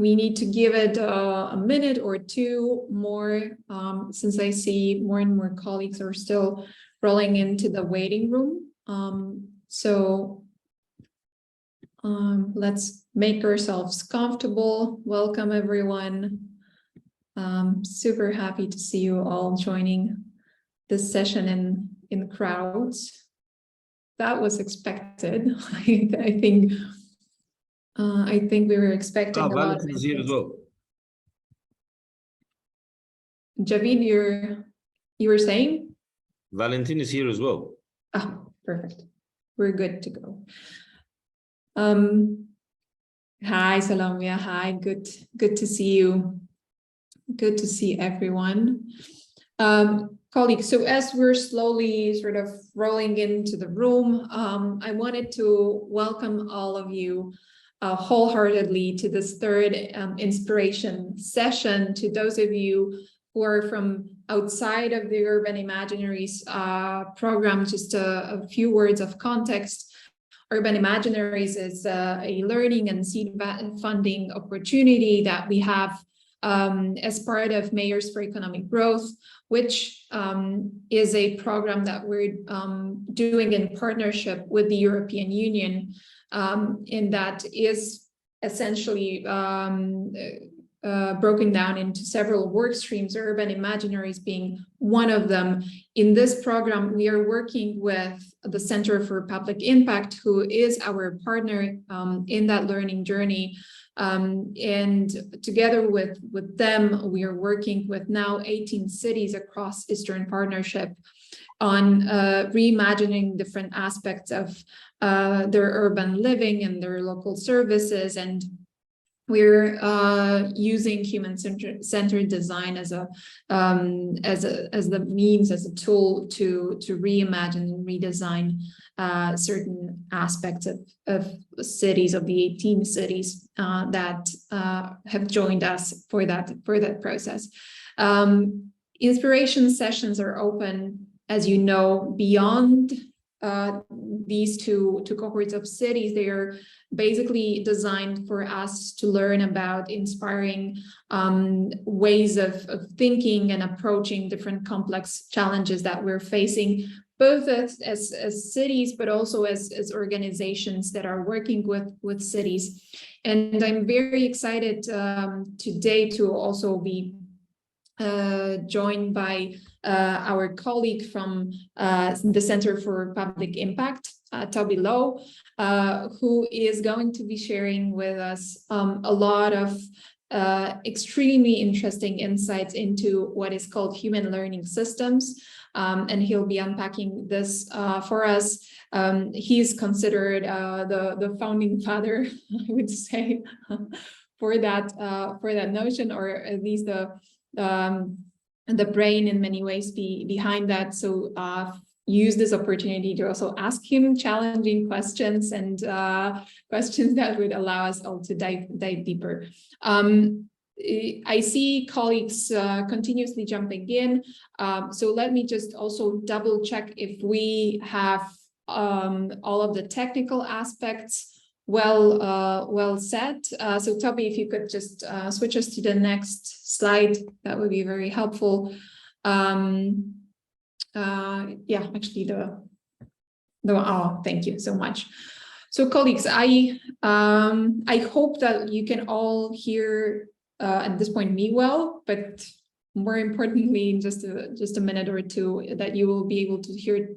we need to give it a minute or two more, since I see more and more colleagues are still rolling into the waiting room. Let's make ourselves comfortable. Welcome, everyone. Super happy to see you all joining this session in crowds. That was expected. I think we were expecting a lot. Valentin is here as well. Javid, you were saying? Valentin is here as well. Ah, perfect. We're good to go. Hi, Salomia. Hi, good to see you. Good to see everyone. Colleagues, so as we're slowly sort of rolling into the room, I wanted to welcome all of you wholeheartedly to this third inspiration session. To those of you who are from outside of the Urban Imaginaries program, just a few words of context. Urban Imaginaries is a learning and seed funding opportunity that we have as part of Mayors for Economic Growth, which is a program that we're doing in partnership with the European Union, and that is essentially broken down into several work streams, Urban Imaginaries being one of them. In this program, we are working with the Center for Public Impact, who is our partner in that learning journey. And together with them, we are working with now 18 cities across Eastern Partnership on reimagining different aspects of their urban living and their local services. And we're using human-centered design as the means, as a tool to reimagine and redesign certain aspects of cities, of the 18 cities that have joined us for that process. Inspiration sessions are open, as you know, beyond these two cohorts of cities. They are basically designed for us to learn about inspiring ways of thinking and approaching different complex challenges that we're facing, both as cities, but also as organizations that are working with cities. And I'm very excited today to also be joined by our colleague from the Center for Public Impact, Toby Lowe, who is going to be sharing with us a lot of extremely interesting insights into what is called human learning systems. And he'll be unpacking this for us. He's considered the founding father, I would say, for that notion, or at least the brain in many ways behind that. So use this opportunity to also ask him challenging questions and questions that would allow us all to dive deeper. I see colleagues continuously jumping in. So let me just also double check if we have all of the technical aspects well set. So Toby, if you could just switch us to the next slide, that would be very helpful. Yeah, actually thank you so much. So colleagues, I hope that you can all hear at this point me well, but more importantly, in just a minute or two, that you will be able to hear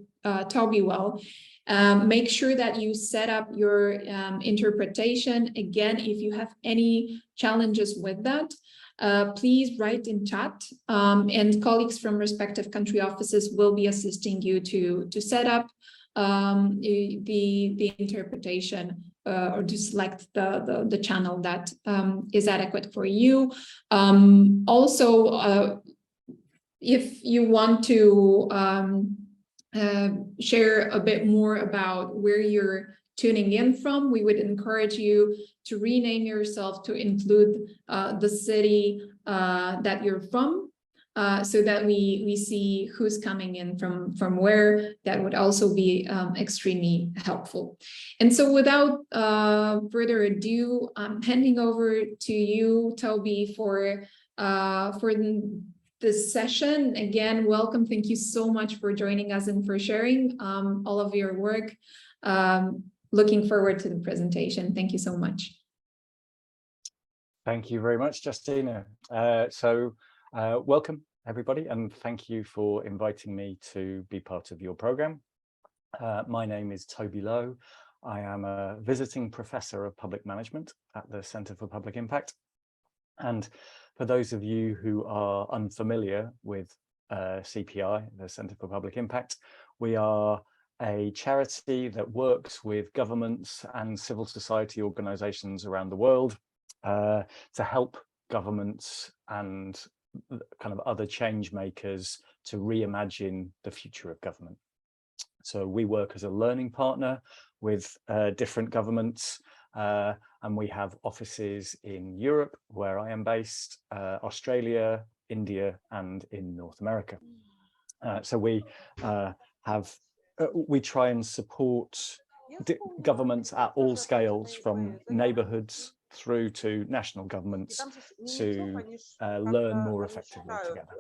Toby well. Make sure that you set up your interpretation. Again, if you have any challenges with that, please write in chat, and colleagues from respective country offices will be assisting you to set up the interpretation or to select the channel that is adequate for you. Also, if you want to share a bit more about where you're tuning in from, we would encourage you to rename yourself to include the city that you're from. so that we see who's coming in from where. That would also be extremely helpful. And so without further ado, I'm handing over to you, Toby, for this session. Again, welcome. Thank you so much for joining us and for sharing all of your work. Looking forward to the presentation. Thank you so much. Thank you very much, Justina. Welcome, everybody, and thank you for inviting me to be part of your program. My name is Toby Lowe. I am a visiting professor of public management at the Centre for Public Impact. And for those of you who are unfamiliar with CPI, the Centre for Public Impact, we are a charity that works with governments and civil society organisations around the world to help governments and kind of other change makers to reimagine the future of government. So we work as a learning partner with different governments, and we have offices in Europe, where I am based, Australia, India, and in North America. So we try and support governments at all scales, from neighbourhoods through to national governments, to learn more effectively together.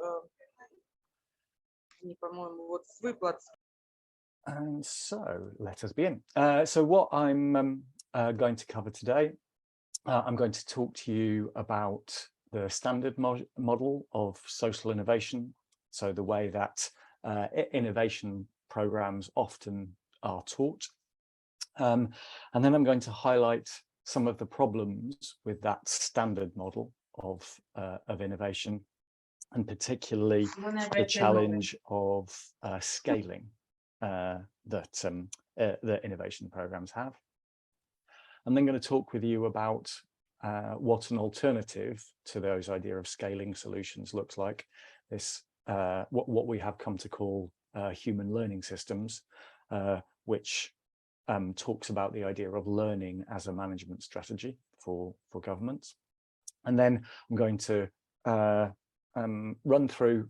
And so let us begin. So what I'm going to cover today, I'm going to talk to you about the standard model of social innovation. So the way that innovation programs often are taught. And then I'm going to highlight some of the problems with that standard model of innovation, and particularly the challenge of scaling that innovation programs have. I'm then going to talk with you about what an alternative to those idea of scaling solutions looks like. This what we have come to call human learning systems, which talks about the idea of learning as a management strategy for governments. And then I'm going to run through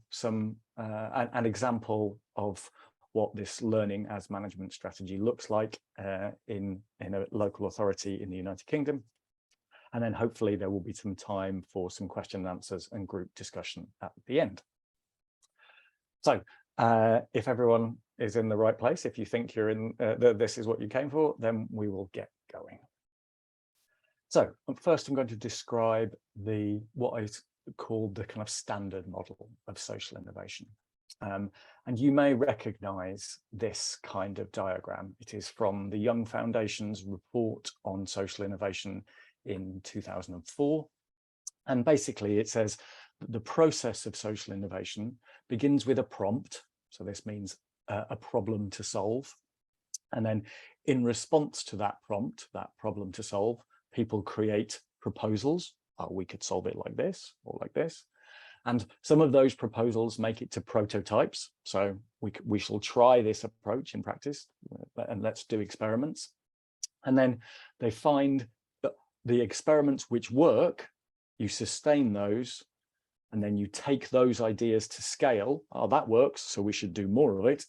an example of what this learning as management strategy looks like in a local authority in the United Kingdom. And then hopefully there will be some time for some question and answers and group discussion at the end. So if everyone is in the right place, if you think you're in, this is what you came for, then we will get going. So first I'm going to describe what I call the kind of standard model of social innovation. And you may recognize this kind of diagram. It is from the Young Foundation's report on social innovation in 2004. And basically it says that the process of social innovation begins with a prompt. So this means a problem to solve. And then in response to that prompt, that problem to solve, people create proposals. Oh, we could solve it like this or like this. And some of those proposals make it to prototypes. So we shall try this approach in practice, and let's do experiments. And then they find that the experiments which work, you sustain those, and then you take those ideas to scale. Oh, that works, so we should do more of it.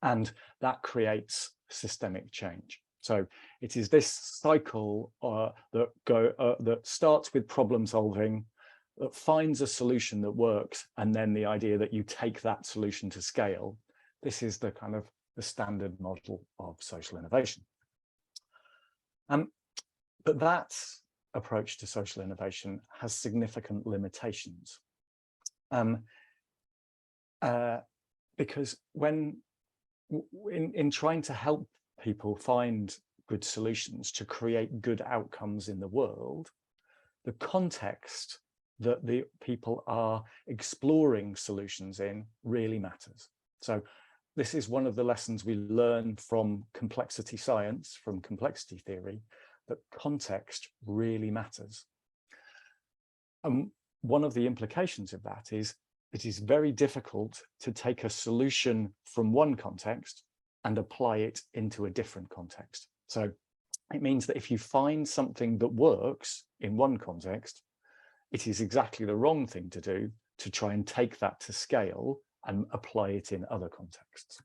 And that creates systemic change. So it is this cycle that starts with problem solving, that finds a solution that works, and then the idea that you take that solution to scale. This is the kind of the standard model of social innovation. But that approach to social innovation has significant limitations. Because when in trying to help people find good solutions to create good outcomes in the world, the context that the people are exploring solutions in really matters. So this is one of the lessons we learn from complexity science, from complexity theory, that context really matters. One of the implications of that is it is very difficult to take a solution from one context and apply it into a different context. So it means that if you find something that works in one context, it is exactly the wrong thing to do to try and take that to scale and apply it in other contexts.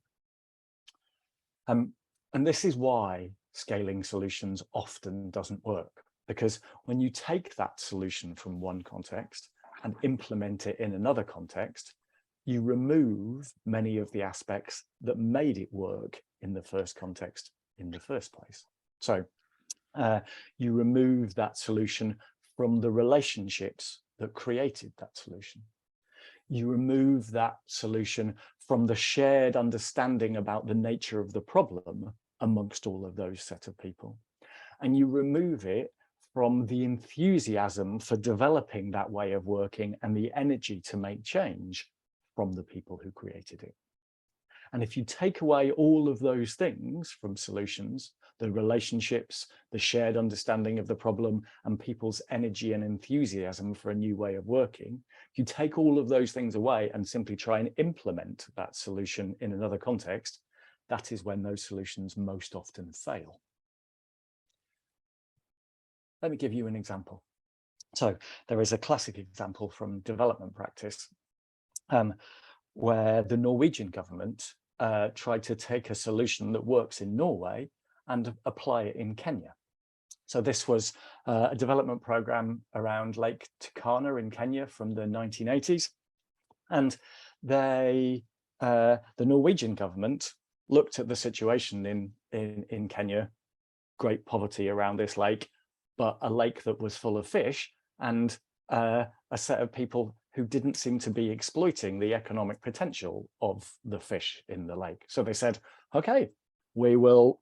And this is why scaling solutions often doesn't work, because when you take that solution from one context and implement it in another context, you remove many of the aspects that made it work in the first context in the first place. So you remove that solution from the relationships that created that solution. You remove that solution from the shared understanding about the nature of the problem amongst all of those set of people. And you remove it from the enthusiasm for developing that way of working and the energy to make change from the people who created it. And if you take away all of those things from solutions, the relationships, the shared understanding of the problem, and people's energy and enthusiasm for a new way of working, you take all of those things away and simply try and implement that solution in another context, that is when those solutions most often fail. Let me give you an example. So there is a classic example from development practice where the Norwegian government tried to take a solution that works in Norway and apply it in Kenya. So this was a development program around Lake Turkana in Kenya from the 1980s. And the Norwegian government looked at the situation in Kenya, great poverty around this lake, but a lake that was full of fish, and a set of people who didn't seem to be exploiting the economic potential of the fish in the lake. So they said, okay, we will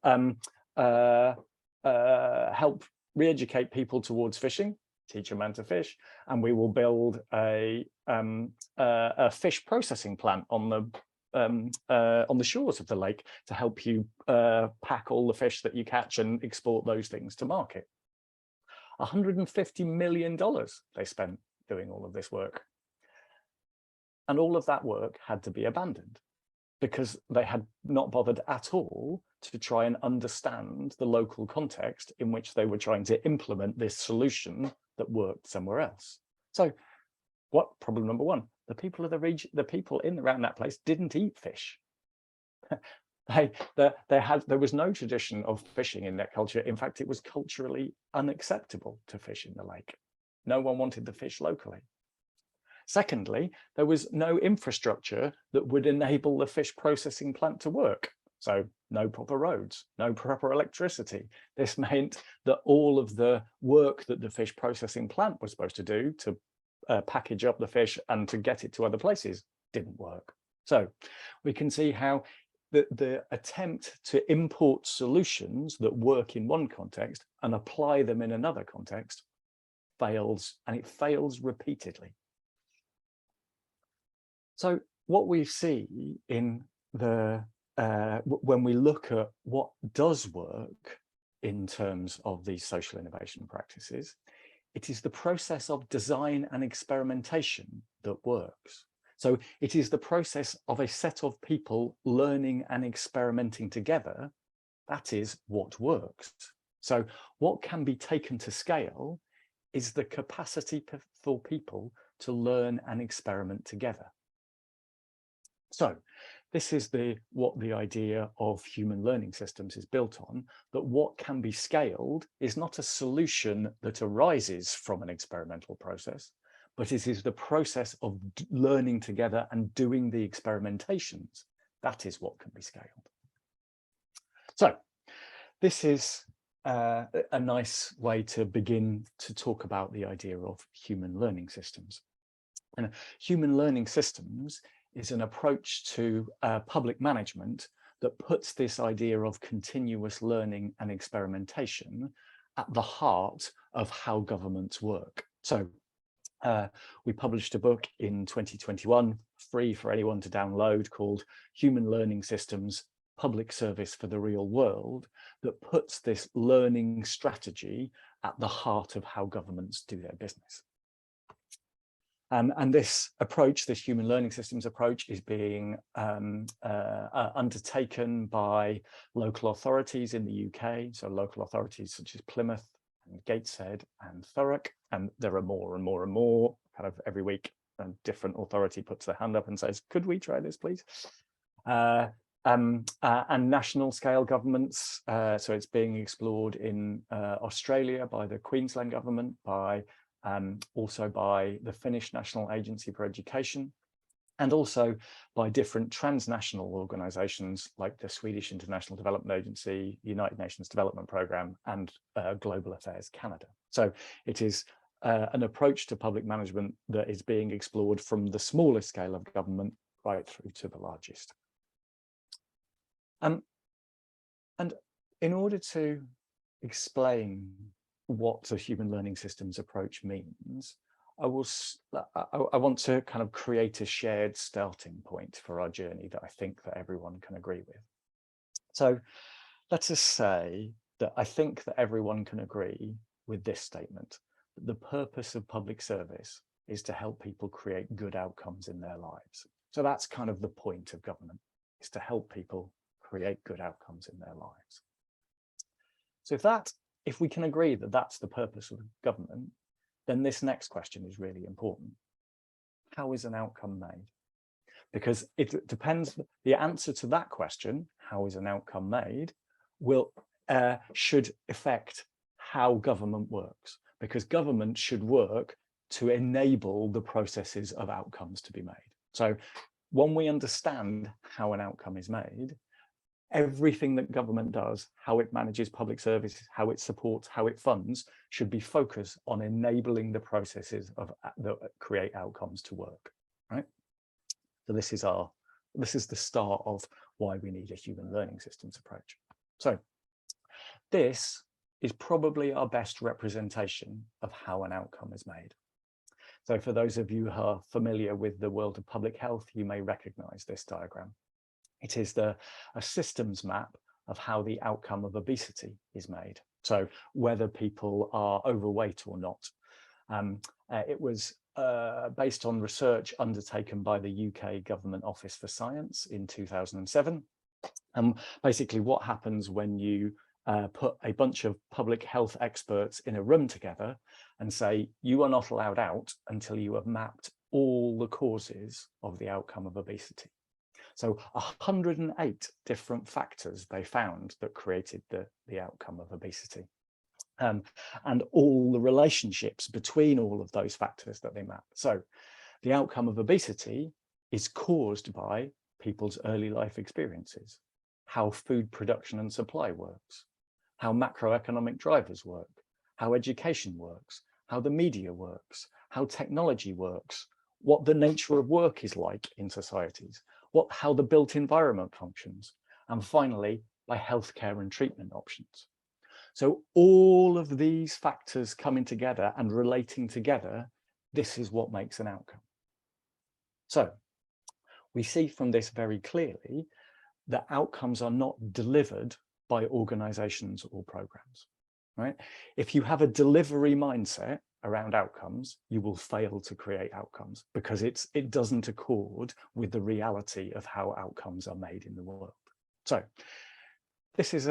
help re-educate people towards fishing, teach them how to fish, and we will build a fish processing plant on the shores of the lake to help you pack all the fish that you catch and export those things to market. $150 million they spent doing all of this work. And all of that work had to be abandoned because they had not bothered at all to try and understand the local context in which they were trying to implement this solution that worked somewhere else. So what problem number one? The people of the region, the people in around that place didn't eat fish. There was no tradition of fishing in their culture. In fact, it was culturally unacceptable to fish in the lake. No one wanted the fish locally. Secondly, there was no infrastructure that would enable the fish processing plant to work. So no proper roads, no proper electricity. This meant that all of the work that the fish processing plant was supposed to do to package up the fish and to get it to other places didn't work. So we can see how the attempt to import solutions that work in one context and apply them in another context fails, and it fails repeatedly. So what we see in the when we look at what does work in terms of these social innovation practices, it is the process of design and experimentation that works. So it is the process of a set of people learning and experimenting together. That is what works. So what can be taken to scale is the capacity for people to learn and experiment together. So this is what the idea of human learning systems is built on, that what can be scaled is not a solution that arises from an experimental process, but it is the process of learning together and doing the experimentations. That is what can be scaled. So this is a nice way to begin to talk about the idea of human learning systems. And human learning systems is an approach to public management that puts this idea of continuous learning and experimentation at the heart of how governments work. So we published a book in 2021, free for anyone to download, called Human Learning Systems, Public Service for the Real World, that puts this learning strategy at the heart of how governments do their business. And this approach, this human learning systems approach, is being undertaken by local authorities in the UK. So local authorities such as Plymouth and Gateshead and Thurrock, and there are more and more and more kind of every week a different authority puts their hand up and says, could we try this, please? And national scale governments. So it's being explored in Australia by the Queensland government, also by the Finnish National Agency for Education, and also by different transnational organizations like the Swedish International Development Agency, United Nations Development Programme, and Global Affairs Canada. So it is an approach to public management that is being explored from the smallest scale of government right through to the largest. And in order to explain what the human learning systems approach means, I want to kind of create a shared starting point for our journey that I think that everyone can agree with. So let us say that I think that everyone can agree with this statement: that the purpose of public service is to help people create good outcomes in their lives. So that's kind of the point of government, is to help people create good outcomes in their lives. So if we can agree that that's the purpose of government, then this next question is really important. How is an outcome made? Because it depends, the answer to that question, how is an outcome made, should affect how government works, because government should work to enable the processes of outcomes to be made. So when we understand how an outcome is made, everything that government does, how it manages public services, how it supports, how it funds, should be focused on enabling the processes that create outcomes to work, right? So this is the start of why we need a human learning systems approach. So this is probably our best representation of how an outcome is made. So for those of you who are familiar with the world of public health, you may recognize this diagram. It is a systems map of how the outcome of obesity is made. So whether people are overweight or not. It was based on research undertaken by the UK Government Office for Science in 2007. Basically what happens when you put a bunch of public health experts in a room together and say, you are not allowed out until you have mapped all the causes of the outcome of obesity. So 108 different factors they found that created the outcome of obesity. And all the relationships between all of those factors that they map. So the outcome of obesity is caused by people's early life experiences, how food production and supply works, how macroeconomic drivers work, how education works, how the media works, how technology works, what the nature of work is like in societies, how the built environment functions, and finally, by healthcare and treatment options. So all of these factors coming together and relating together, this is what makes an outcome. So we see from this very clearly that outcomes are not delivered by organizations or programs, right? If you have a delivery mindset around outcomes, you will fail to create outcomes because it doesn't accord with the reality of how outcomes are made in the world. So this is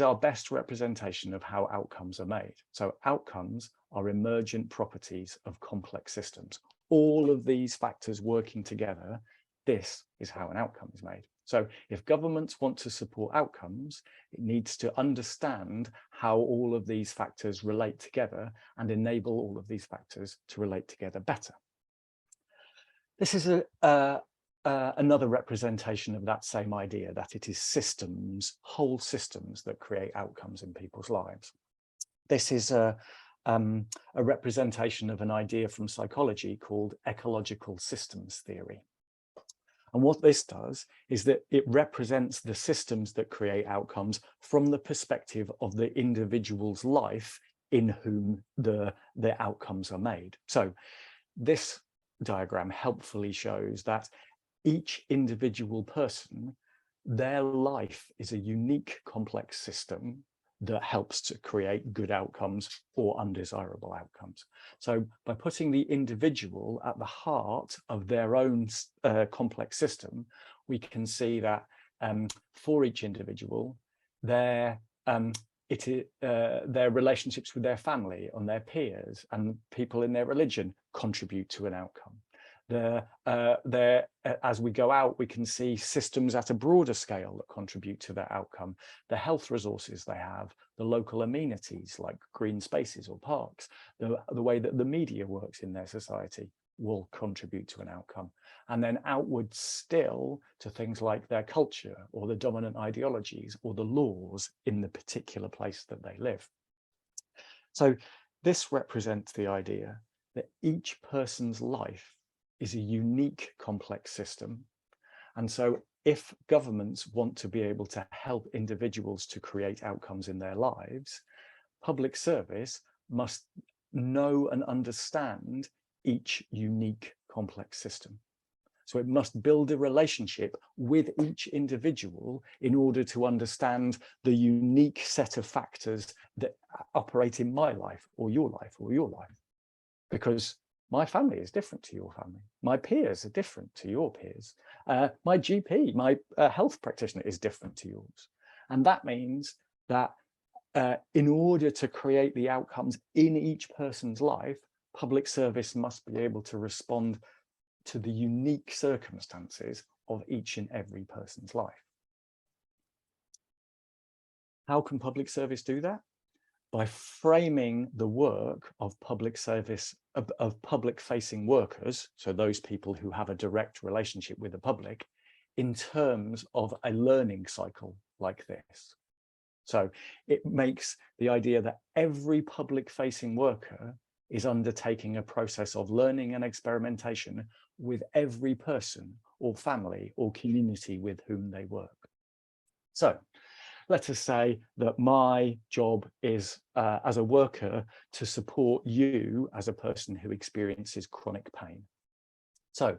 our best representation of how outcomes are made. So outcomes are emergent properties of complex systems. All of these factors working together, this is how an outcome is made. So if governments want to support outcomes, it needs to understand how all of these factors relate together and enable all of these factors to relate together better. This is another representation of that same idea, that it is systems, whole systems that create outcomes in people's lives. This is a representation of an idea from psychology called ecological systems theory. And what this does is that it represents the systems that create outcomes from the perspective of the individual's life in whom the outcomes are made. So this diagram helpfully shows that each individual person, their life is a unique complex system that helps to create good outcomes or undesirable outcomes. So by putting the individual at the heart of their own complex system, we can see that for each individual, their relationships with their family and their peers and people in their religion contribute to an outcome. As we go out, we can see systems at a broader scale that contribute to their outcome, the health resources they have, the local amenities like green spaces or parks, the way that the media works in their society will contribute to an outcome. And then outwards still to things like their culture or the dominant ideologies or the laws in the particular place that they live. So this represents the idea that each person's life is a unique, complex system. And so if governments want to be able to help individuals to create outcomes in their lives, public service must know and understand each unique, complex system. So it must build a relationship with each individual in order to understand the unique set of factors that operate in my life or your life or your life. Because my family is different to your family. My peers are different to your peers. My GP, my health practitioner is different to yours. And that means that in order to create the outcomes in each person's life, public service must be able to respond to the unique circumstances of each and every person's life. How can public service do that? By framing the work of public service, of public-facing workers, so those people who have a direct relationship with the public, in terms of a learning cycle like this. So it makes the idea that every public-facing worker is undertaking a process of learning and experimentation with every person or family or community with whom they work. So let us say that my job is as a worker to support you as a person who experiences chronic pain. So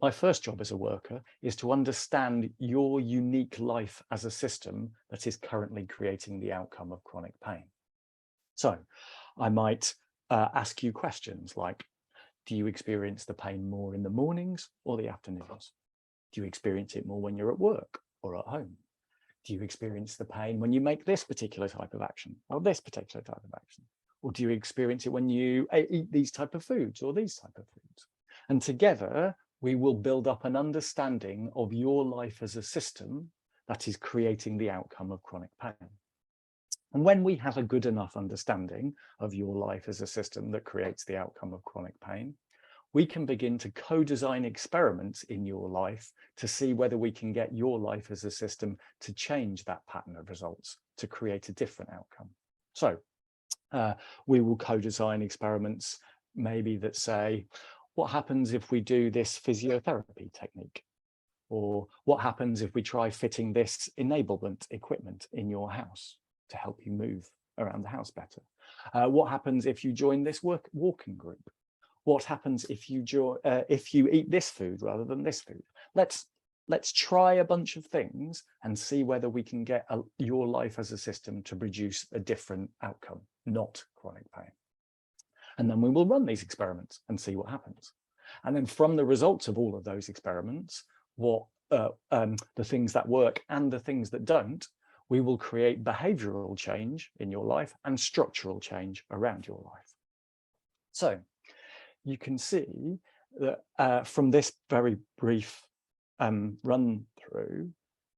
my first job as a worker is to understand your unique life as a system that is currently creating the outcome of chronic pain. So I might ask you questions like, do you experience the pain more in the mornings or the afternoons? Do you experience it more when you're at work or at home? Do you experience the pain when you make this particular type of action or this particular type of action? Or do you experience it when you eat these type of foods or these type of foods? And together, we will build up an understanding of your life as a system that is creating the outcome of chronic pain. And when we have a good enough understanding of your life as a system that creates the outcome of chronic pain, we can begin to co-design experiments in your life to see whether we can get your life as a system to change that pattern of results, to create a different outcome. So we will co-design experiments maybe that say, what happens if we do this physiotherapy technique? Or what happens if we try fitting this enablement equipment in your house to help you move around the house better? What happens if you join this walking group? What happens if you eat this food rather than this food? Let's try a bunch of things and see whether we can get your life as a system to produce a different outcome, not chronic pain. And then we will run these experiments and see what happens. And then from the results of all of those experiments, the things that work and the things that don't, we will create behavioral change in your life and structural change around your life. So you can see that from this very brief run through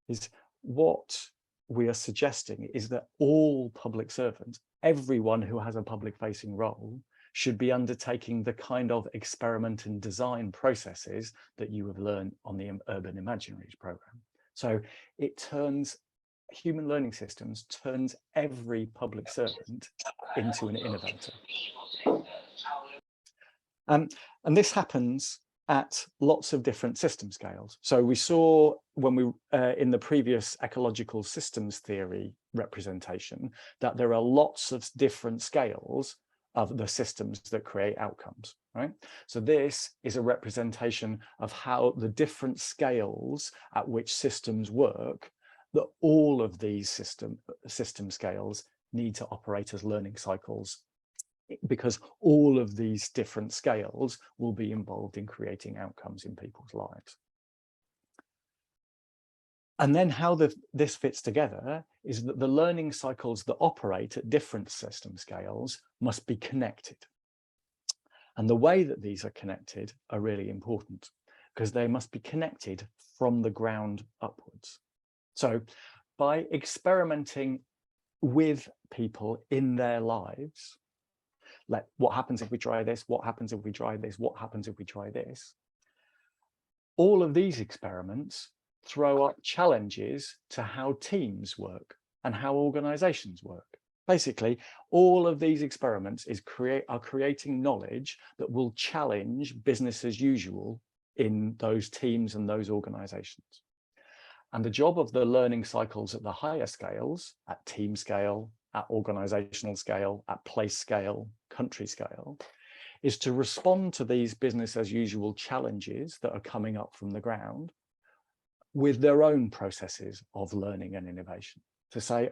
is what we are suggesting is that all public servants, everyone who has a public facing role, should be undertaking the kind of experiment and design processes that you have learned on the Urban Imaginaries program. So it turns human learning systems, turns every public servant into an innovator. And this happens at lots of different system scales. So we saw when we in the previous ecological systems theory representation that there are lots of different scales of the systems that create outcomes, right? So this is a representation of how the different scales at which systems work, that all of these system scales need to operate as learning cycles, because all of these different scales will be involved in creating outcomes in people's lives. And then how this fits together is that the learning cycles that operate at different system scales must be connected. And the way that these are connected are really important because they must be connected from the ground upwards. So by experimenting with people in their lives, like what happens if we try this, what happens if we try this, what happens if we try this, all of these experiments throw up challenges to how teams work and how organizations work. Basically, all of these experiments are creating knowledge that will challenge business as usual in those teams and those organizations. And the job of the learning cycles at the higher scales, at team scale, at organizational scale, at place scale, country scale, is to respond to these business as usual challenges that are coming up from the ground with their own processes of learning and innovation. To say,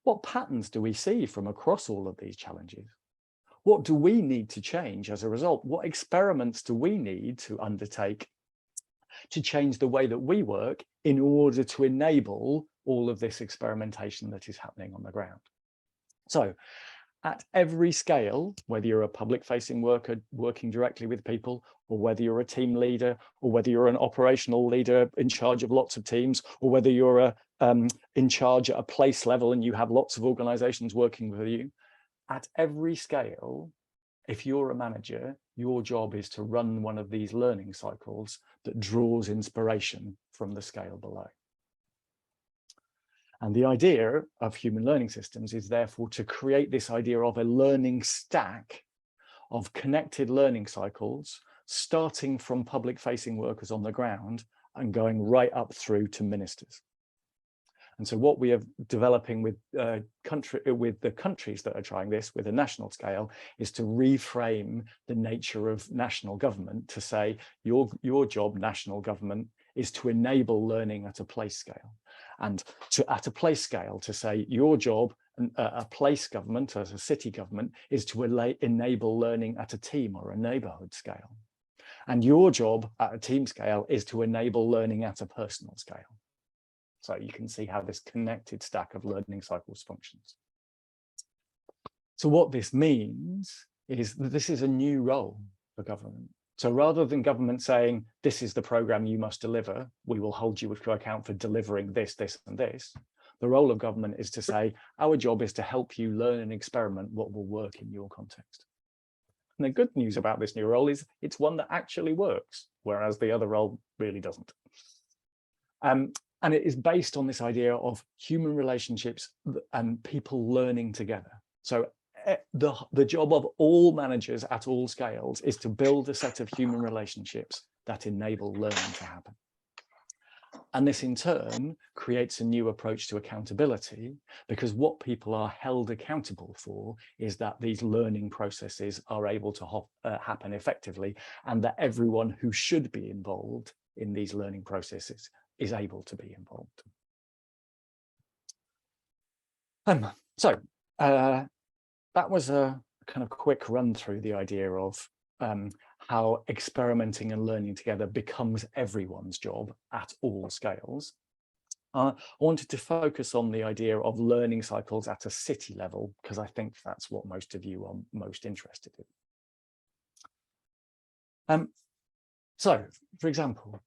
what patterns do we see from across all of these challenges? What do we need to change as a result? What experiments do we need to undertake to change the way that we work in order to enable all of this experimentation that is happening on the ground? So at every scale, whether you're a public-facing worker working directly with people, or whether you're a team leader, or whether you're an operational leader in charge of lots of teams, or whether you're in charge at a place level and you have lots of organizations working with you, at every scale, if you're a manager, your job is to run one of these learning cycles that draws inspiration from the scale below. And the idea of human learning systems is therefore to create this idea of a learning stack of connected learning cycles, starting from public-facing workers on the ground and going right up through to ministers. And so what we are developing with the countries that are trying this with a national scale is to reframe the nature of national government to say your job, national government, is to enable learning at a place scale. And at a place scale to say your job, a place government, as a city government, is to enable learning at a team or a neighborhood scale. And your job at a team scale is to enable learning at a personal scale. So you can see how this connected stack of learning cycles functions. So what this means is that this is a new role for government. So rather than government saying, this is the program you must deliver, we will hold you to account for delivering this, this, and this. The role of government is to say, our job is to help you learn and experiment what will work in your context. And the good news about this new role is it's one that actually works, whereas the other role really doesn't. And it is based on this idea of human relationships and people learning together. So the job of all managers at all scales is to build a set of human relationships that enable learning to happen. And this in turn creates a new approach to accountability, because what people are held accountable for is that these learning processes are able to happen effectively, and that everyone who should be involved in these learning processes is able to be involved. So that was a kind of quick run through the idea of how experimenting and learning together becomes everyone's job at all scales. I wanted to focus on the idea of learning cycles at a city level, because I think that's what most of you are most interested in. So, for example,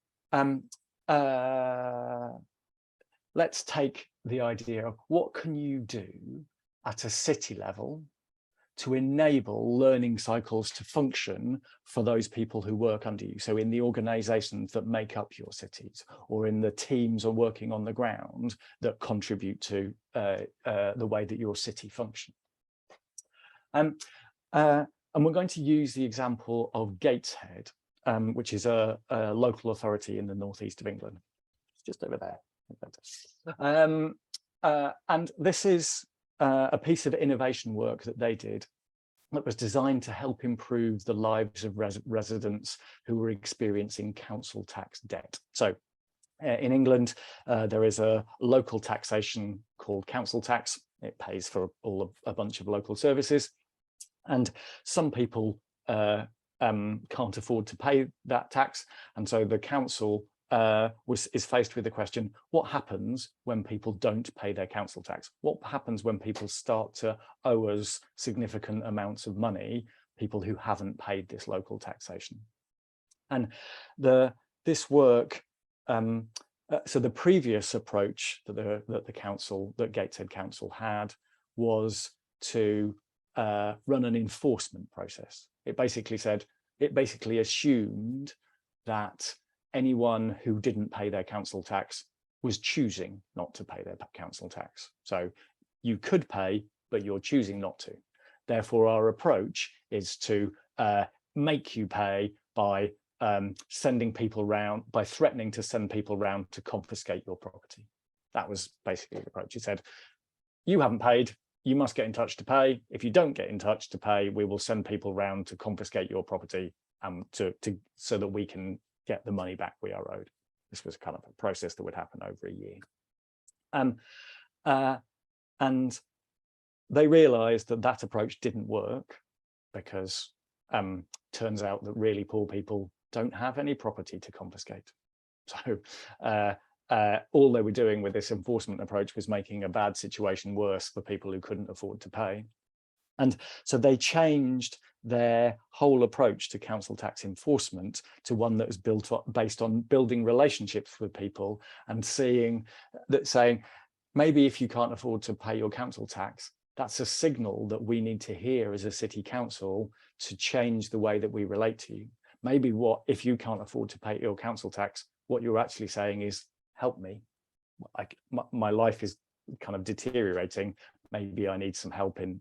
let's take the idea of what can you do at a city level to enable learning cycles to function for those people who work under you. So in the organizations that make up your cities, or in the teams or working on the ground that contribute to the way that your city functions. And we're going to use the example of Gateshead, which is a local authority in the northeast of England. It's just over there. And this is a piece of innovation work that they did that was designed to help improve the lives of residents who were experiencing council tax debt. So in England, there is a local taxation called council tax. It pays for a bunch of local services. And some people can't afford to pay that tax. And so the council is faced with the question, what happens when people don't pay their council tax? What happens when people start to owe us significant amounts of money? people who haven't paid this local taxation. And this work, so the previous approach that that Gateshead Council had was to run an enforcement process. It basically assumed that anyone who didn't pay their council tax was choosing not to pay their council tax. So you could pay, but you're choosing not to. Therefore, our approach is to make you pay by sending people round, by threatening to send people round to confiscate your property. That was basically the approach. It said, you haven't paid, you must get in touch to pay. If you don't get in touch to pay, we will send people round to confiscate your property so that we can get the money back we are owed. This was kind of a process that would happen over a year. And they realized that that approach didn't work because turns out that really poor people don't have any property to confiscate. So all they were doing with this enforcement approach was making a bad situation worse for people who couldn't afford to pay. And so they changed their whole approach to council tax enforcement to one that was based on building relationships with people and saying, maybe if you can't afford to pay your council tax, that's a signal that we need to hear as a city council to change the way that we relate to you. Maybe if you can't afford to pay your council tax, what you're actually saying is, help me. My life is kind of deteriorating. Maybe I need some help and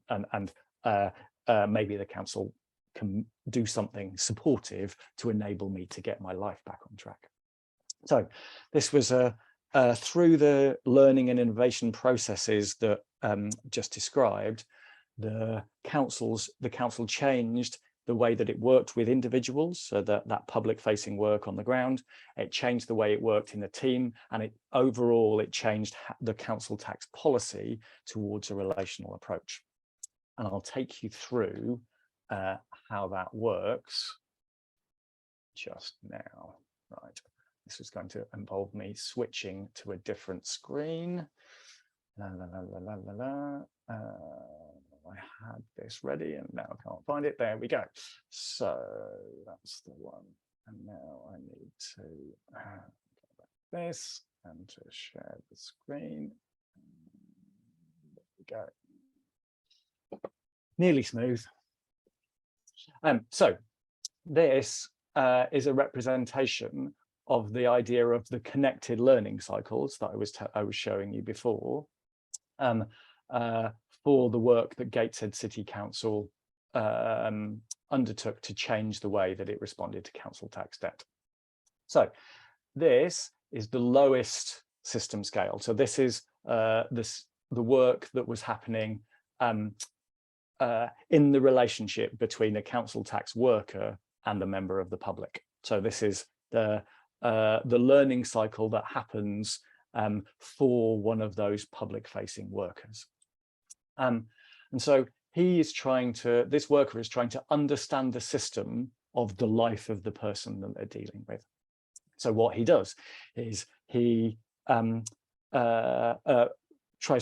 maybe the council can do something supportive to enable me to get my life back on track. So this was through the learning and innovation processes that just described, the council changed the way that it worked with individuals, so that public-facing work on the ground. It changed the way it worked in the team, and overall it changed the council tax policy towards a relational approach. And I'll take you through how that works just now. Right, this is going to involve me switching to a different screen. I had this ready and now I can't find it. There we go. So that's the one. And now I need to go back this and to share the screen. There we go. Nearly smooth. So this is a representation of the idea of the connected learning cycles that I was showing you before. For the work that Gateshead City Council undertook to change the way that it responded to council tax debt. So this is the lowest system scale. So this is the work that was happening in the relationship between a council tax worker and a member of the public. So this is the learning cycle that happens for one of those public-facing workers. And so this worker is trying to understand the system of the life of the person that they're dealing with. So what he does is he tries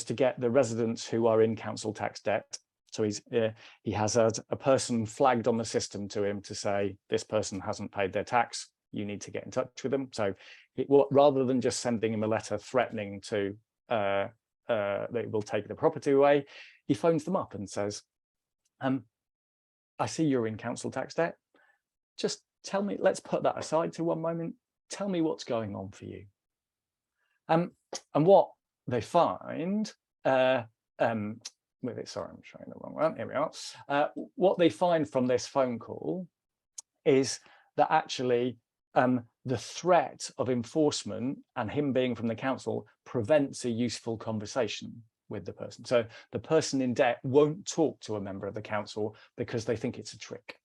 to get the residents who are in council tax debt. So he has a person flagged on the system to him to say, this person hasn't paid their tax, you need to get in touch with them. So rather than just sending him a letter threatening to that it will take the property away, he phones them up and says, I see you're in council tax debt. Just tell me, let's put that aside to one moment. Tell me what's going on for you. And what they find, sorry, I'm showing the wrong one. Here we are. What they find from this phone call is that actually the threat of enforcement and him being from the council prevents a useful conversation with the person. So the person in debt won't talk to a member of the council because they think it's a trick.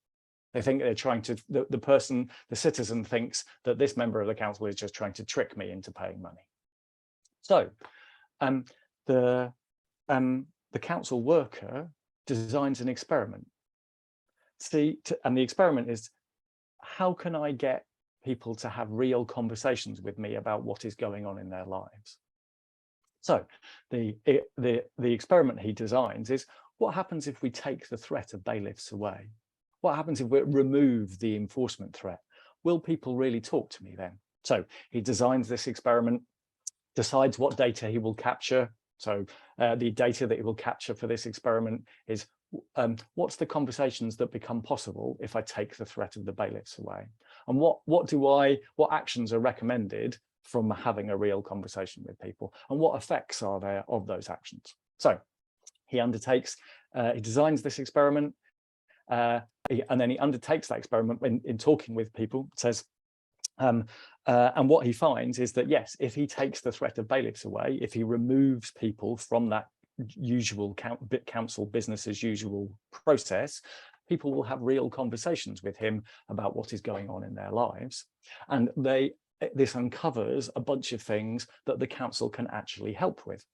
They think they're trying to, the citizen thinks that this member of the council is just trying to trick me into paying money. So the council worker designs an experiment. And the experiment is, how can I get people to have real conversations with me about what is going on in their lives? So the experiment he designs is, what happens if we take the threat of bailiffs away? what happens if we remove the enforcement threat? Will people really talk to me then? So he designs this experiment, decides what data he will capture. So the data that he will capture for this experiment is what's the conversations that become possible if I take the threat of the bailiffs away? And what actions are recommended from having a real conversation with people? And what effects are there of those actions? So he designs this experiment, and then he undertakes that experiment in talking with people, says, and what he finds is that, yes, if he takes the threat of bailiffs away, if he removes people from that usual council business as usual process, people will have real conversations with him about what is going on in their lives. And this uncovers a bunch of things that the council can actually help with.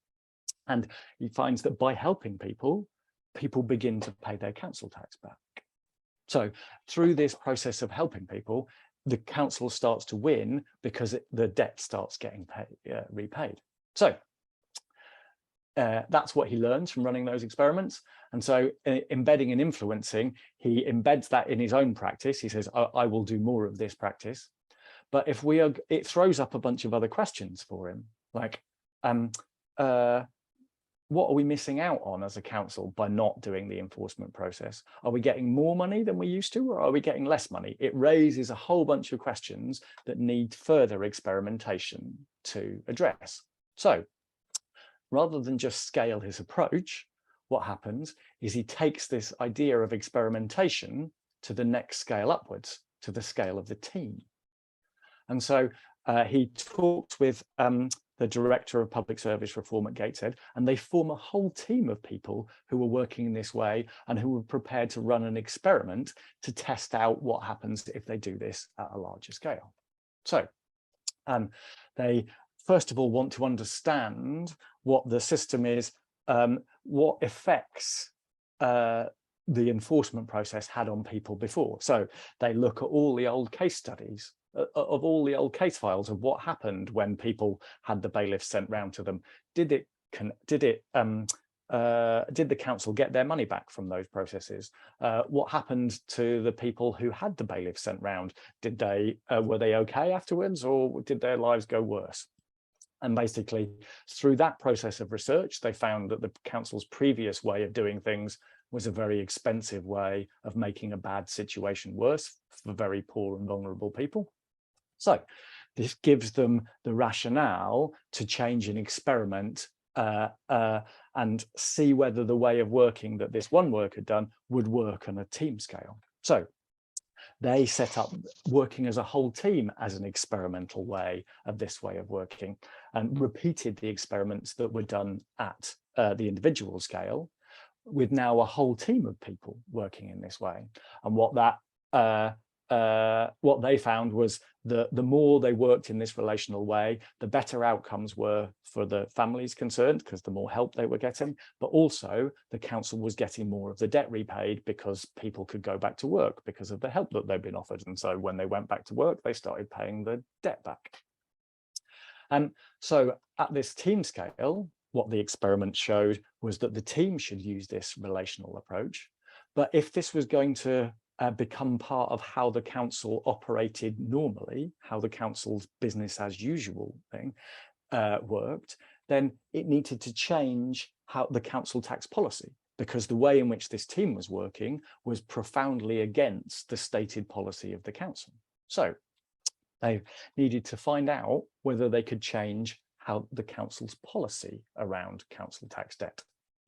And he finds that by helping people, people begin to pay their council tax back. So through this process of helping people, the council starts to win because the debt starts getting repaid. So that's what he learns from running those experiments. And so embedding and influencing, he embeds that in his own practice. He says, I will do more of this practice. But it throws up a bunch of other questions for him, like, what are we missing out on as a council by not doing the enforcement process? Are we getting more money than we used to, or are we getting less money? It raises a whole bunch of questions that need further experimentation to address. So rather than just scale his approach, what happens is he takes this idea of experimentation to the next scale upwards, to the scale of the team. And so he talked with the Director of Public Service Reform at Gateshead, and they form a whole team of people who are working in this way and who are prepared to run an experiment to test out what happens if they do this at a larger scale. So they first of all want to understand what the system is, what effects the enforcement process had on people before. So they look at all the old case studies of all the old case files of what happened when people had the bailiffs sent round to them. Did the council get their money back from those processes? What happened to the people who had the bailiffs sent round? Were they okay afterwards, or did their lives go worse? And basically, through that process of research, they found that the council's previous way of doing things was a very expensive way of making a bad situation worse for very poor and vulnerable people. So this gives them the rationale to change an experiment and see whether the way of working that this one work had done would work on a team scale. So they set up working as a whole team as an experimental way of this way of working, and repeated the experiments that were done at the individual scale, with now a whole team of people working in this way. And what they found was that the more they worked in this relational way, the better outcomes were for the families concerned, because the more help they were getting, but also the council was getting more of the debt repaid because people could go back to work because of the help that they'd been offered. And so when they went back to work, they started paying the debt back. And so at this team scale, what the experiment showed was that the team should use this relational approach. But if this was going to become part of how the council operated normally, how the council's business as usual thing worked, then it needed to change how the council tax policy, because the way in which this team was working was profoundly against the stated policy of the council. So they needed to find out whether they could change how the council's policy around council tax debt.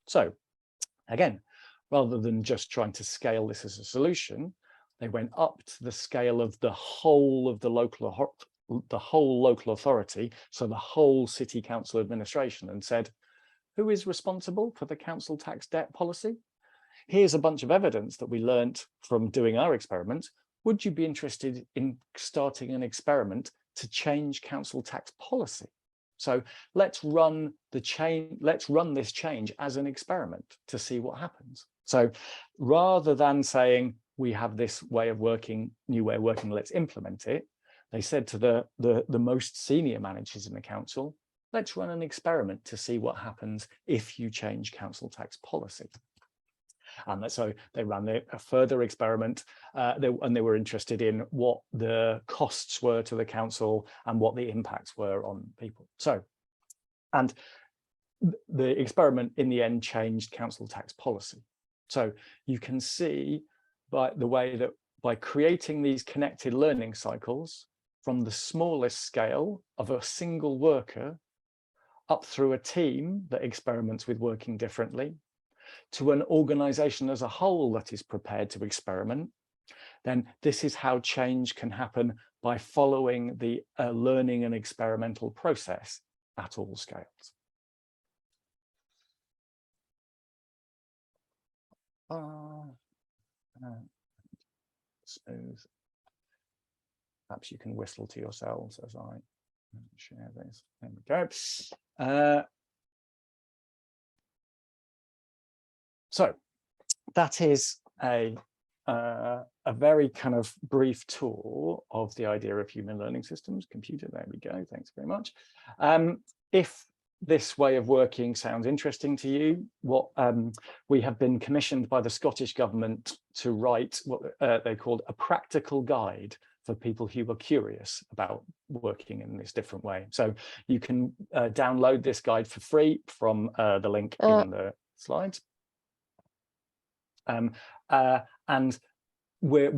So again, rather than just trying to scale this as a solution, they went up to the scale of the whole local authority, so the whole city council administration, and said, who is responsible for the council tax debt policy? Here's a bunch of evidence that we learnt from doing our experiment. Would you be interested in starting an experiment to change council tax policy? So let's run this change as an experiment to see what happens. So rather than saying we have this way of working, new way of working, let's implement it, they said to the most senior managers in the council, let's run an experiment to see what happens if you change council tax policy. And so they ran a further experiment, and they were interested in what the costs were to the council and what the impacts were on people. So, and the experiment in the end changed council tax policy. So you can see by the way that by creating these connected learning cycles from the smallest scale of a single worker up through a team that experiments with working differently, to an organization as a whole that is prepared to experiment, then this is how change can happen by following the learning and experimental process at all scales. Smooth. Perhaps you can whistle to yourselves as I share this. There we go. So that is a very kind of brief tour of the idea of human learning systems. Computer, there we go. Thanks very much. If this way of working sounds interesting to you, what we have been commissioned by the Scottish Government to write what they called a practical guide for people who are curious about working in this different way. So you can download this guide for free from the link in the slides. And when you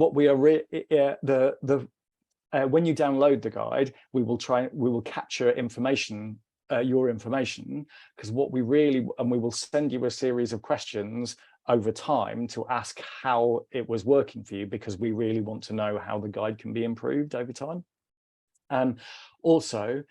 download the guide, we will capture information, your information, because we will send you a series of questions over time to ask how it was working for you, because we really want to know how the guide can be improved over time. Also,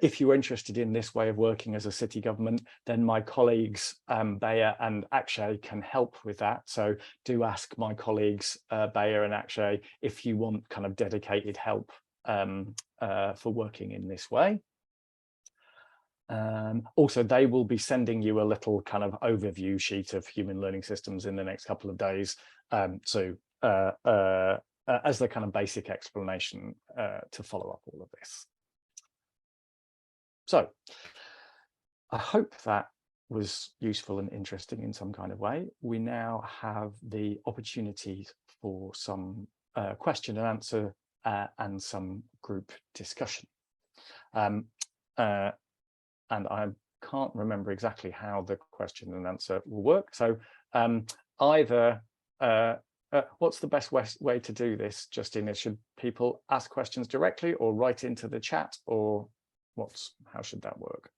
if you're interested in this way of working as a city government, then my colleagues Bayer and Akshay can help with that. So do ask my colleagues Bayer and Akshay if you want kind of dedicated help for working in this way. Also, they will be sending you a little kind of overview sheet of human learning systems in the next couple of days. As the kind of basic explanation to follow up all of this. So I hope that was useful and interesting in some kind of way. We now have the opportunities for some question and answer and some group discussion. And I can't remember exactly how the question and answer will work. So either what's the best way to do this, Justina? Should people ask questions directly or write into the chat, or how should that work?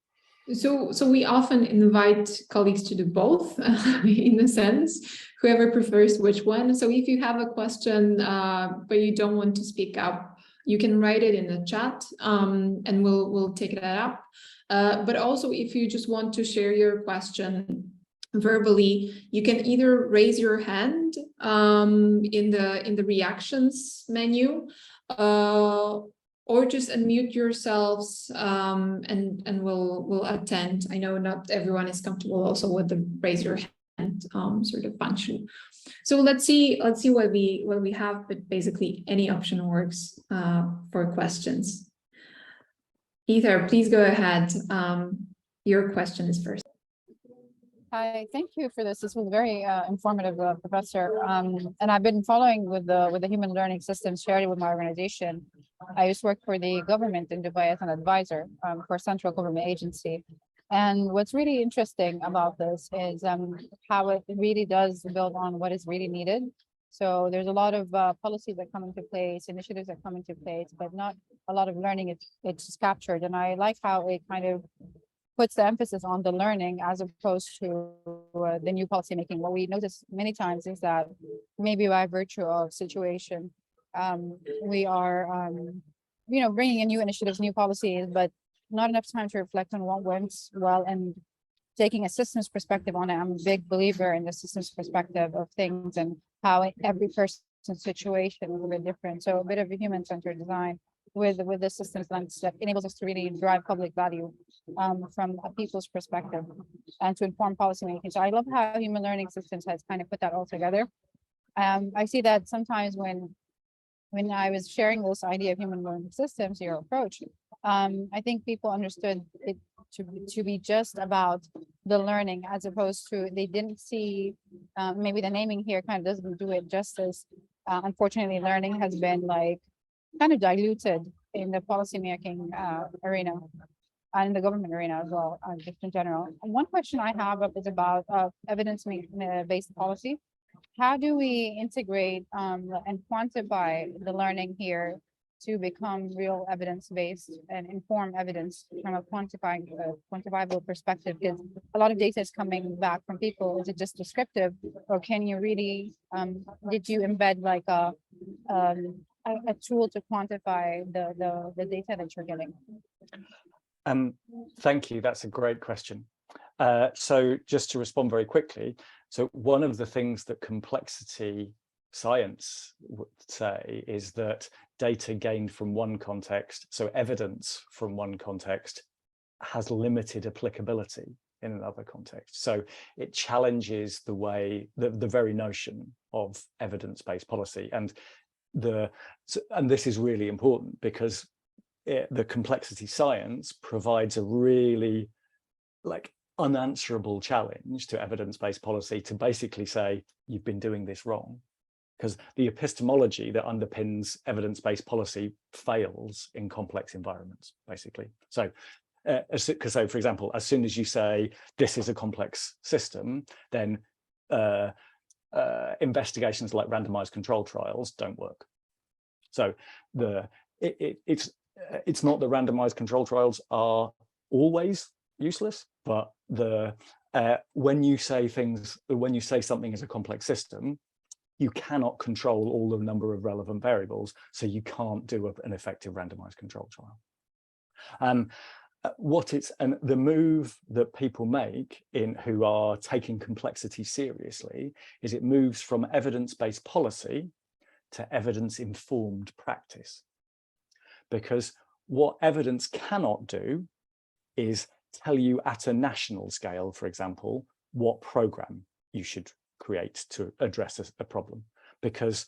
So we often invite colleagues to do both, in a sense, whoever prefers which one. So if you have a question, but you don't want to speak up, you can write it in the chat, and we'll take that up. But also, if you just want to share your question verbally, you can either raise your hand in the reactions menu, or just unmute yourselves, and we'll attend. I know not everyone is comfortable also with the raise your hand sort of function. So let's see what we have, but basically any option works for questions. Ether, please go ahead. Your question is first. Hi, thank you for this. This was very informative, Professor. And I've been following with the human learning systems shared with my organization. I used to work for the government in Dubai as an advisor for a central government agency. And what's really interesting about this is how it really does build on what is really needed. So there's a lot of policies that come into place, initiatives that come into place, but not a lot of learning. It's captured. And I like how it kind of puts the emphasis on the learning as opposed to the new policy making. What we notice many times is that maybe by virtue of situation, we are, bringing in new initiatives, new policies, but not enough time to reflect on what went well and taking a systems perspective on it. I'm a big believer in the systems perspective of things and how every person's situation is a bit different. So a bit of a human-centered design with the systems lens that enables us to really drive public value from a people's perspective and to inform policymaking. So I love how human learning systems has kind of put that all together. I see that sometimes when I was sharing this idea of human learning systems, your approach, I think people understood it to be just about the learning, as opposed to they didn't see, maybe the naming here kind of doesn't do it justice. Unfortunately, learning has been like kind of diluted in the policymaking arena and in the government arena as well, just in general. And one question I have is about evidence-based policy. How do we integrate and quantify the learning here to become real evidence-based and inform evidence from a quantifiable perspective? Because a lot of data is coming back from people. Is it just descriptive, or can you really, did you embed like a tool to quantify the data that you're getting? Thank you. That's a great question. So just to respond very quickly, so one of the things that complexity science would say is that data gained from one context, so evidence from one context, has limited applicability in another context. So it challenges the way, the very notion of evidence-based policy. And this is really important because the complexity science provides a really unanswerable challenge to evidence-based policy to basically say, you've been doing this wrong. Because the epistemology that underpins evidence-based policy fails in complex environments, basically. So, so for example, as soon as you say this is a complex system, then investigations like randomized control trials don't work. So it's not that randomized control trials are always useless, but when you say something is a complex system, you cannot control all the number of relevant variables, so you can't do an effective randomized control trial. And the move that people make who are taking complexity seriously is it moves from evidence-based policy to evidence-informed practice. Because what evidence cannot do is tell you at a national scale, for example, what program you should create to address a problem, because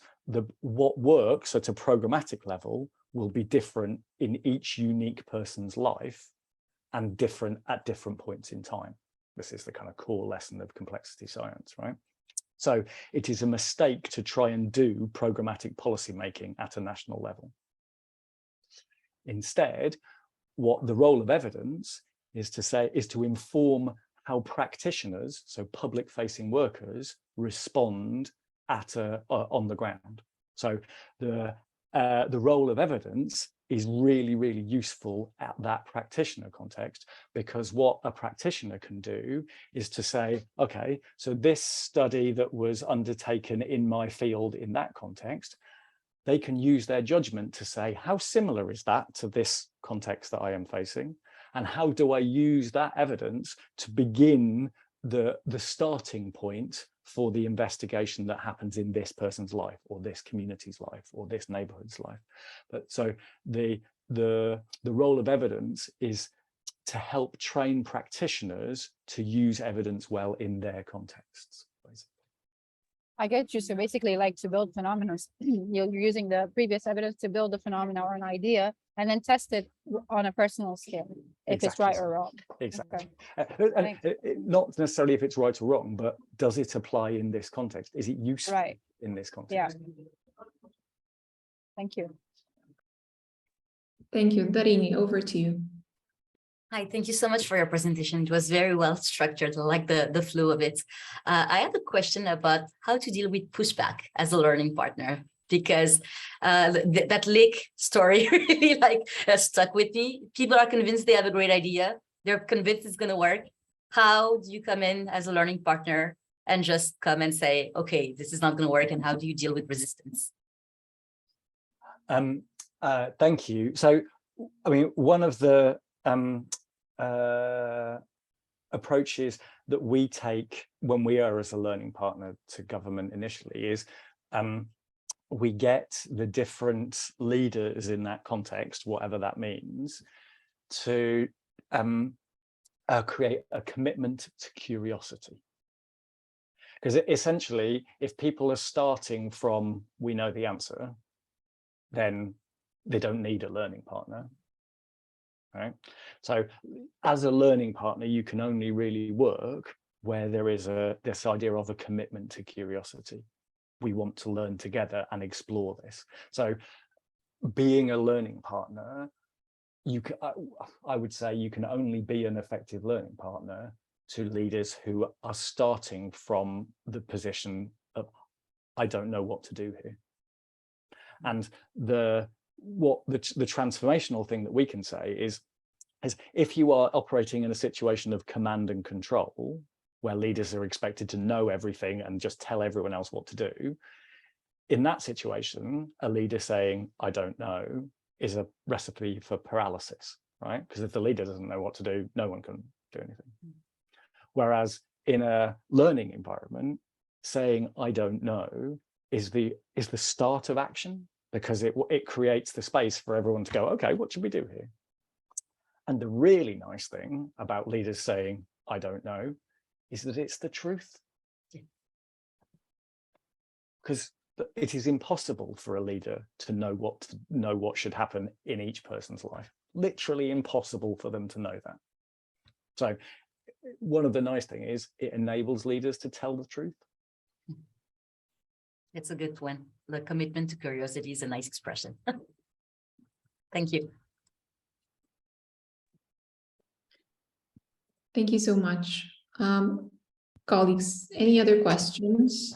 what works at a programmatic level will be different in each unique person's life and different at different points in time. This is the kind of core lesson of complexity science, right? So it is a mistake to try and do programmatic policy making at a national level. Instead, what the role of evidence is to inform how practitioners, so public-facing workers, respond on the ground. So the role of evidence is really, really useful at that practitioner context, because what a practitioner can do is to say, okay, so this study that was undertaken in my field in that context, they can use their judgment to say, how similar is that to this context that I am facing? And how do I use that evidence to begin the starting point for the investigation that happens in this person's life, or this community's life, or this neighborhood's life? But so the role of evidence is to help train practitioners to use evidence well in their contexts, basically. I get you. So basically, like to build phenomena, you're using the previous evidence to build a phenomena or an idea, and then test it on a personal scale, if it's right or wrong. Exactly. Okay. Not necessarily if it's right or wrong, but does it apply in this context? Is it useful in this context? Yeah. Thank you. Thank you. Darini, over to you. Hi, thank you so much for your presentation. It was very well structured. I like the flow of it. I have a question about how to deal with pushback as a learning partner, because that lake story really stuck with me. People are convinced they have a great idea. They're convinced it's going to work. How do you come in as a learning partner and just come and say, okay, this is not going to work? And how do you deal with resistance? Thank you. So, I mean, one of the approaches that we take when we are as a learning partner to government initially is we get the different leaders in that context, whatever that means, to create a commitment to curiosity. Because essentially, if people are starting from we know the answer, then they don't need a learning partner. right? So as a learning partner, you can only really work where there is this idea of a commitment to curiosity. We want to learn together and explore this. So being a learning partner, I would say you can only be an effective learning partner to leaders who are starting from the position of, I don't know what to do here. And the transformational thing that we can say is if you are operating in a situation of command and control, where leaders are expected to know everything and just tell everyone else what to do, in that situation, a leader saying, I don't know, is a recipe for paralysis, right? Because if the leader doesn't know what to do, no one can do anything. Whereas in a learning environment, saying, I don't know, is the start of action, because it creates the space for everyone to go, okay, what should we do here? And the really nice thing about leaders saying, I don't know, is that it's the truth. Because it is impossible for a leader to know what should happen in each person's life. Literally impossible for them to know that. So one of the nice things is it enables leaders to tell the truth. It's a good one. The commitment to curiosity is a nice expression. Thank you. Thank you so much. Colleagues, any other questions?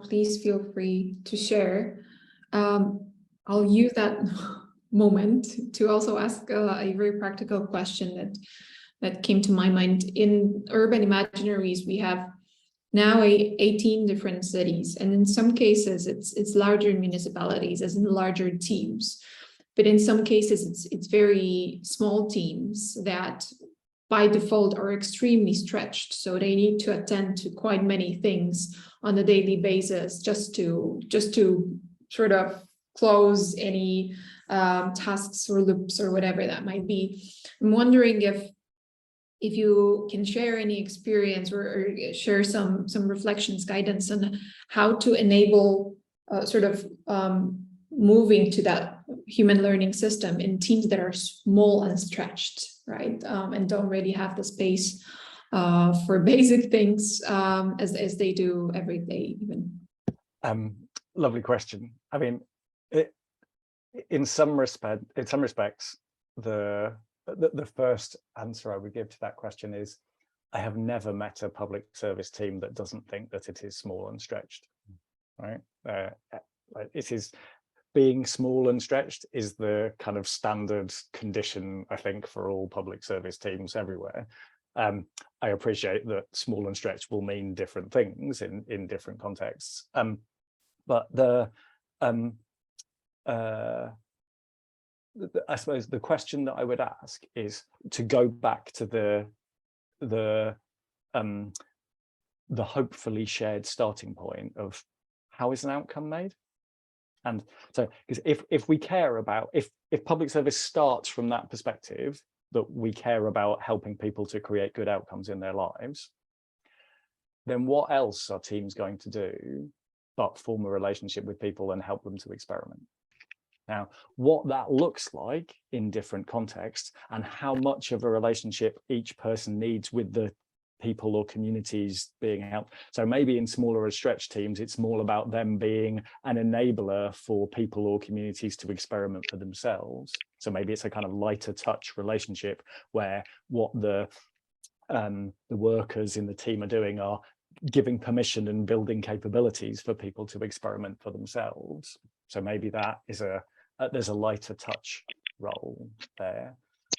Please feel free to share. I'll use that moment to also ask a very practical question that came to my mind. In Urban Imaginaries, we have now 18 different cities, and in some cases it's larger municipalities, as in larger teams. But in some cases it's very small teams that by default are extremely stretched, so they need to attend to quite many things on a daily basis just to sort of close any tasks or loops or whatever that might be. I'm wondering if you can share any experience or share some reflections, guidance on how to enable moving to that human learning system in teams that are small and stretched, right? And don't really have the space for basic things as they do every day even. Lovely question. I mean, in some respects, the first answer I would give to that question is, I have never met a public service team that doesn't think that it is small and stretched, right? It is, being small and stretched is the kind of standard condition, I think, for all public service teams everywhere. I appreciate that small and stretched will mean different things in different contexts. But I suppose the question that I would ask is to go back to the hopefully shared starting point of how is an outcome made? And so, because if we care about, if public service starts from that perspective, that we care about helping people to create good outcomes in their lives, then what else are teams going to do but form a relationship with people and help them to experiment? Now, what that looks like in different contexts and how much of a relationship each person needs with the people or communities being helped. So maybe in smaller or stretched teams, it's more about them being an enabler for people or communities to experiment for themselves. So maybe it's a kind of lighter touch relationship where what the workers in the team are doing are giving permission and building capabilities for people to experiment for themselves. So maybe that is there's a lighter touch role there.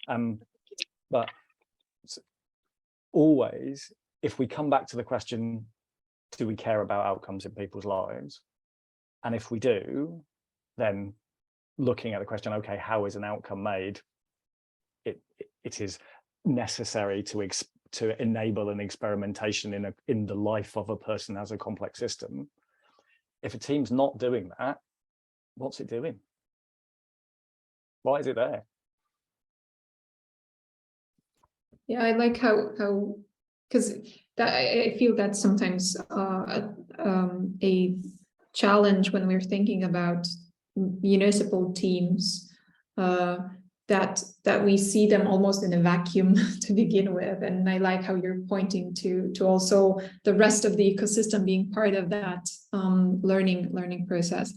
But always, if we come back to the question, do we care about outcomes in people's lives? And if we do, then looking at the question, okay, how is an outcome made? It is necessary to enable an experimentation in the life of a person as a complex system. If a team's not doing that, what's it doing? Why is it there? Yeah, I like how because I feel that's sometimes a challenge when we're thinking about municipal teams. that we see them almost in a vacuum to begin with. And I like how you're pointing to also the rest of the ecosystem being part of that learning process.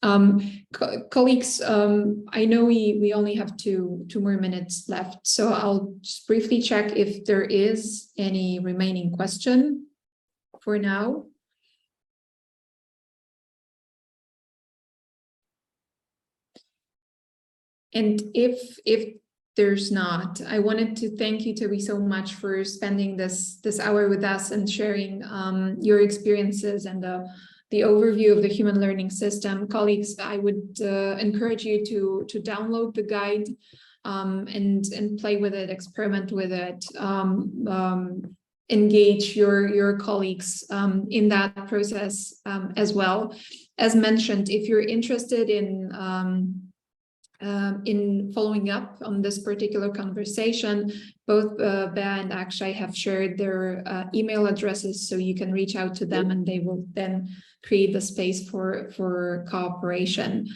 Colleagues, I know we only have two more minutes left, so I'll just briefly check if there is any remaining question for now. And if there's not, I wanted to thank you, Toby, so much for spending this hour with us and sharing your experiences and the overview of the human learning system. Colleagues, I would encourage you to download the guide and play with it, experiment with it, engage your colleagues in that process as well. As mentioned, if you're interested in following up on this particular conversation, both Bea and Akshay have shared their email addresses, so you can reach out to them and they will then create the space for cooperation.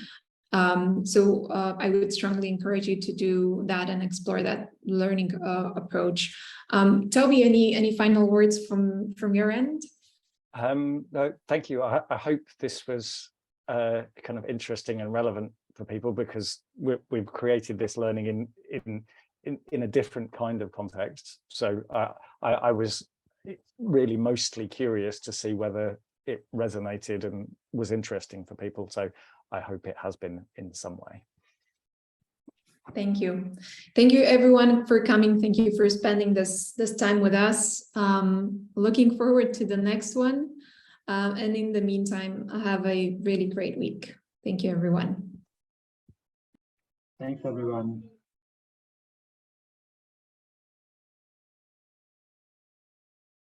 So I would strongly encourage you to do that and explore that learning approach. Toby, any final words from your end? No, thank you. I hope this was kind of interesting and relevant for people, because we've created this learning in a different kind of context. So I was really mostly curious to see whether it resonated and was interesting for people. So I hope it has been in some way. Thank you. Thank you everyone for coming. Thank you for spending this time with us. Looking forward to the next one. And in the meantime, have a really great week. Thank you, everyone. Thanks, everyone.